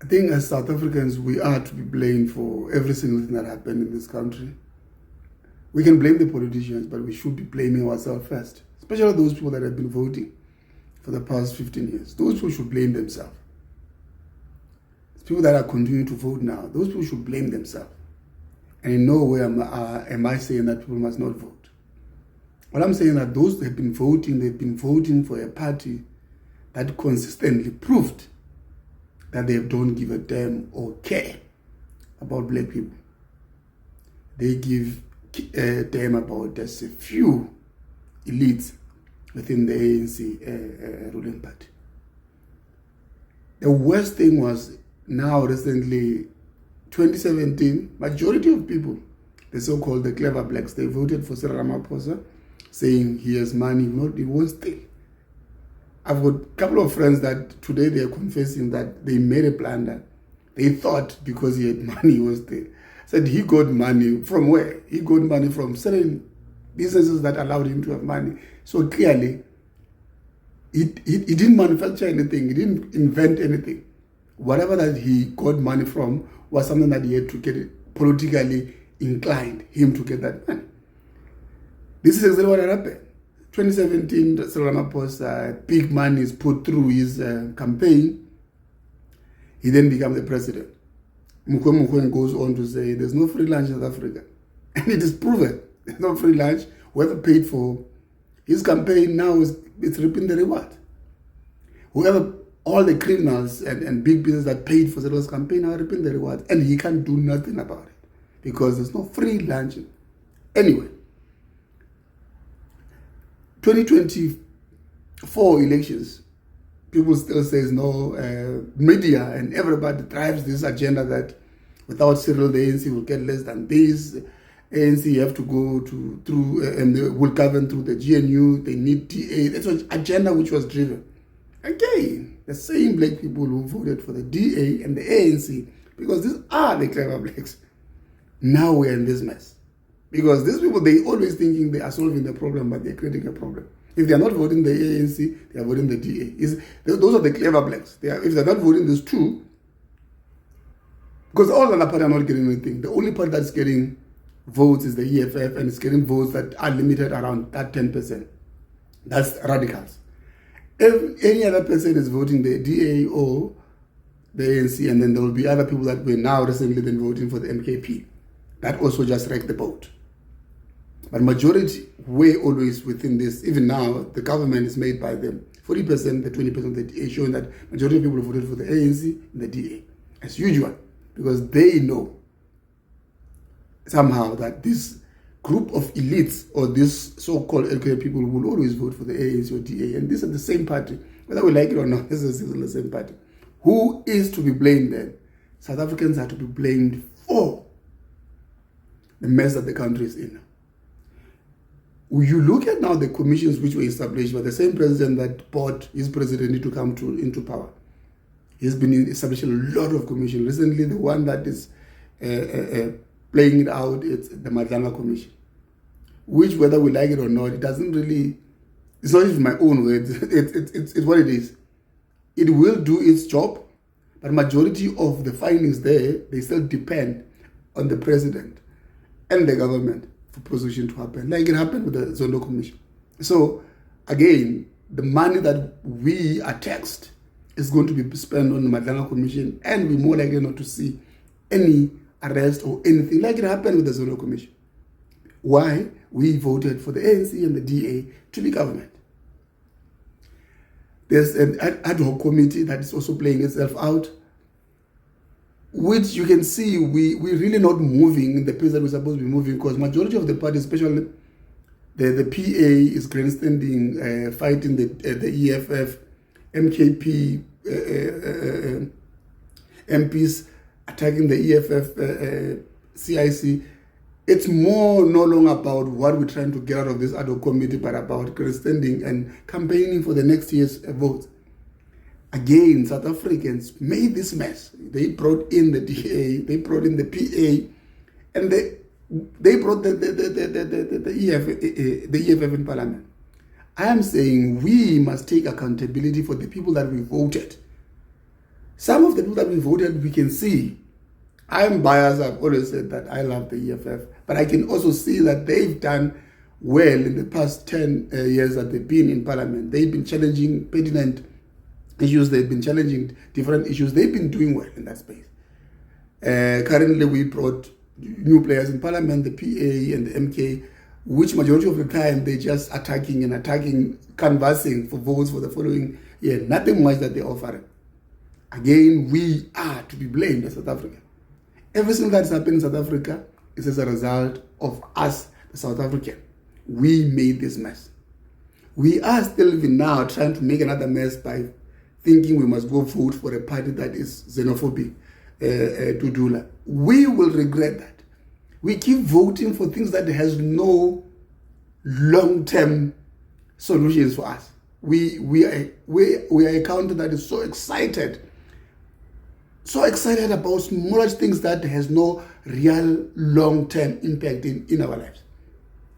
I think as South Africans, we are to be blamed for every single thing that happened in this country. We can blame the politicians, but we should be blaming ourselves first, especially those people that have been voting for the past 15 years. Those people should blame themselves. People that are continuing to vote now, those people should blame themselves. And in no way am I saying that people must not vote. What I'm saying is that those that have been voting, they've been voting for a party that consistently proved that they don't give a damn or care about black people. They give a damn about just a few elites within the ANC ruling party. The worst thing was now recently, 2017, majority of people, the so-called the clever blacks, they voted for Cyril Ramaphosa, saying he has money, he won't stay. I've got a couple of friends that today they are confessing that they made a blunder. They thought because he had money, he was there. Said he got money from where? He got money from certain businesses that allowed him to have money. So clearly, he didn't manufacture anything. He didn't invent anything. Whatever that he got money from was something that he had to get it politically inclined, him to get that money. This is exactly what happened. 2017, Cyril Ramaphosa, big money is put through his campaign. He then becomes the president. Mukwe goes on to say, there's no free lunch in South Africa. And it is proven. There's no free lunch. Whoever paid for his campaign now it's reaping the reward. Whoever, all the criminals and big business that paid for Cyril's campaign are reaping the reward. And he can't do nothing about it because there's no free lunch. Anyway, 2024 elections, people still say no, media and everybody drives this agenda that without Cyril, the ANC will get less than this. ANC have to go through and they will govern through the GNU. They need DA. That's an agenda which was driven. Again, the same black people who voted for the DA and the ANC, because these are the clever blacks. Now we're in this mess. Because these people, they always thinking they are solving the problem, but they're creating a problem. If they are not voting the ANC, they are voting the DA. Those are the clever blacks. If they're not voting these two, because all the other parties are not getting anything. The only party that's getting votes is the EFF, and it's getting votes that are limited around that 10%. That's radicals. If any other person is voting the DA or the ANC, and then there will be other people that were now recently been voting for the MKP. That also just wrecked the boat. But majority were always within this. Even now, the government is made by them. 40%, the 20% the DA, showing that majority of people voted for the ANC and the DA. As usual, because they know somehow that this group of elites or this so-called educated people will always vote for the ANC or DA. And this is the same party. Whether we like it or not, this is the same party. Who is to be blamed then? South Africans are to be blamed for the mess that the country is in. You look at now the commissions which were established by the same president that bought his presidency to come into power. He's been establishing a lot of commissions. Recently, the one that is playing it out, it's the Madlanga Commission, which, whether we like it or not, it doesn't really, it's not even my own words, it's what it is. It will do its job, but majority of the findings there, they still depend on the president and the government for prosecution to happen, like it happened with the Zondo Commission. So, again, the money that we are taxed is going to be spent on the Madlanga Commission, and we're more likely not to see any arrest or anything like it happened with the Zondo Commission. Why? We voted for the ANC and the DA to be government. There's an ad hoc committee that is also playing itself out, which you can see we're really not moving in the pace that we're supposed to be moving, because majority of the party, especially the PA, is grandstanding, fighting the EFF, MKP MPs attacking the EFF, CIC. It's more no longer about what we're trying to get out of this ad hoc committee, but about grandstanding and campaigning for the next year's vote. Again, South Africans made this mess. They brought in the DA, they brought in the PA, and they brought the EFF in Parliament. I am saying we must take accountability for the people that we voted. Some of the people that we voted, we can see. I'm biased. I've always said that I love the EFF, but I can also see that they've done well in the past 10 years that they've been in parliament. They've been challenging pertinent issues. They've been challenging different issues. They've been doing well in that space. Currently, we brought new players in parliament, the PA and the MK, which majority of the time they're just attacking, canvassing for votes for the following year. Nothing much that they're offering. Again, we are to be blamed as South Africa. Everything that's happened in South Africa is as a result of us, the South African. We made this mess. We are still even now trying to make another mess by thinking we must go vote for a party that is xenophobic, Dudula. We will regret that. We keep voting for things that has no long-term solutions for us. We are a country that is so excited about smaller things that has no real long-term impact in our lives.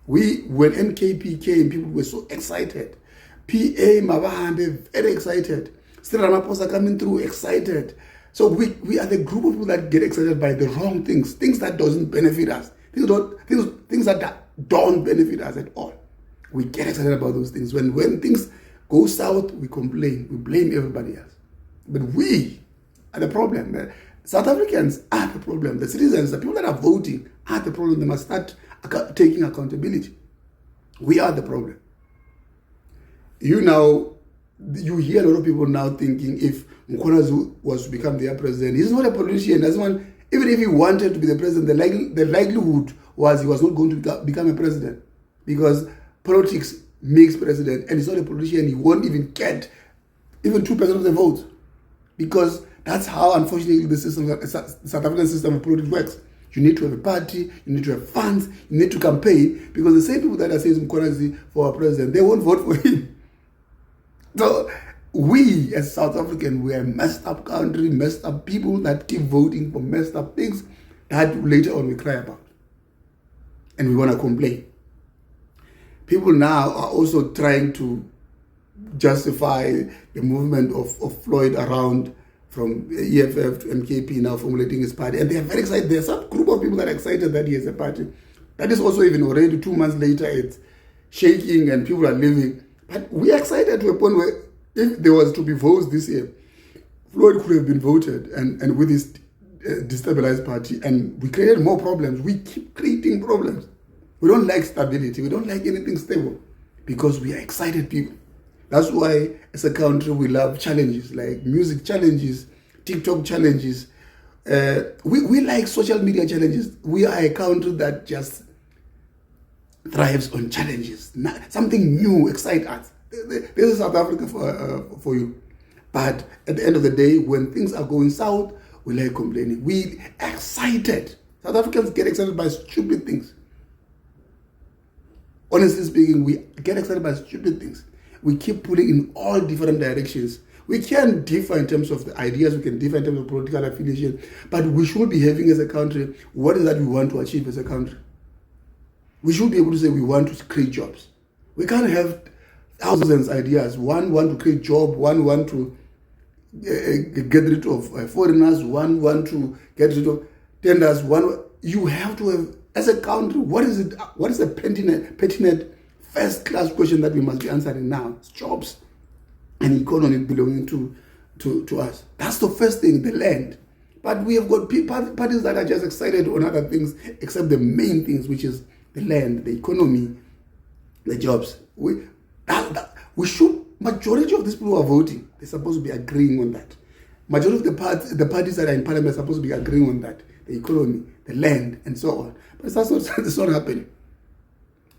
When MKP came, people were so excited. PA, Mabahande, very excited. Still Ramaphosa coming through, excited. So we are the group of people that get excited by the wrong things that doesn't benefit us, things that don't benefit us at all. We get excited about those things. When things go south, we complain, we blame everybody else. But we are the problem. South Africans are the problem. The citizens, the people that are voting are the problem. They must start taking accountability. We are the problem. You hear a lot of people now thinking if Mkhwanazi was to become their president, he's not a politician. Even if he wanted to be the president, the likelihood was he was not going to become a president, because politics makes president, and he's not a politician. He won't even get even 2% of the vote, because that's how, unfortunately, the South African system of politics works. You need to have a party, you need to have funds, you need to campaign, because the same people that are saying Mkhwanazi for our president, they won't vote for him. So we, as South African, we are a messed up country, messed up people that keep voting for messed up things that later on we cry about. And we want to complain. People now are also trying to justify the movement of Floyd around from EFF to MKP, now formulating his party. And they are very excited. There's some group of people that are excited that he has a party. That is also even already 2 months later, it's shaking and people are leaving. But we are excited to a point where if there was to be votes this year, Floyd could have been voted and with his destabilized party, and we created more problems. We keep creating problems. We don't like stability. We don't like anything stable, because we are excited people. That's why as a country we love challenges, like music challenges, TikTok challenges. We like social media challenges. We are a country that just thrives on challenges. Something new excites us. This is South Africa for you. But at the end of the day, when things are going south, we like complaining. We excited. South Africans get excited by stupid things. Honestly speaking, we get excited by stupid things. We keep pulling in all different directions. We can differ in terms of the ideas, we can differ in terms of political affiliation, but we should be having as a country, what is that we want to achieve as a country? We should be able to say we want to create jobs. We can't have thousands of ideas. One want to create job, one want to get rid of foreigners, one want to get rid of tenders. You have to have, as a country, what is it? What is the pertinent first-class question that we must be answering now? It's jobs and economy belonging to us. That's the first thing, the land. But we have got parties that are just excited on other things except the main things, which is the land, the economy, the jobs. Majority of these people who are voting, they're supposed to be agreeing on that. Majority of the parties that are in parliament are supposed to be agreeing on that. The economy, the land, and so on. But that's not happening.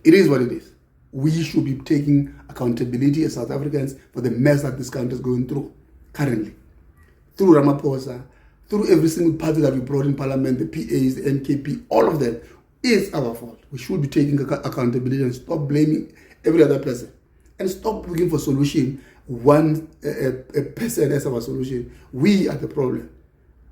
It is what it is. We should be taking accountability as South Africans for the mess that this country is going through currently. Through Ramaphosa, through every single party that we brought in parliament, the PAs, the MKP, all of them, it's our fault. We should be taking accountability and stop blaming every other person. And stop looking for solution. One person as our solution. We are the problem.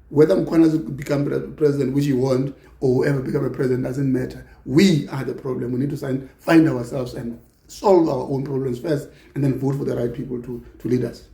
Whether Mkhwanazi become president, which he wants, or whoever become a president, doesn't matter. We are the problem. We need to find ourselves and solve our own problems first, and then vote for the right people to lead us.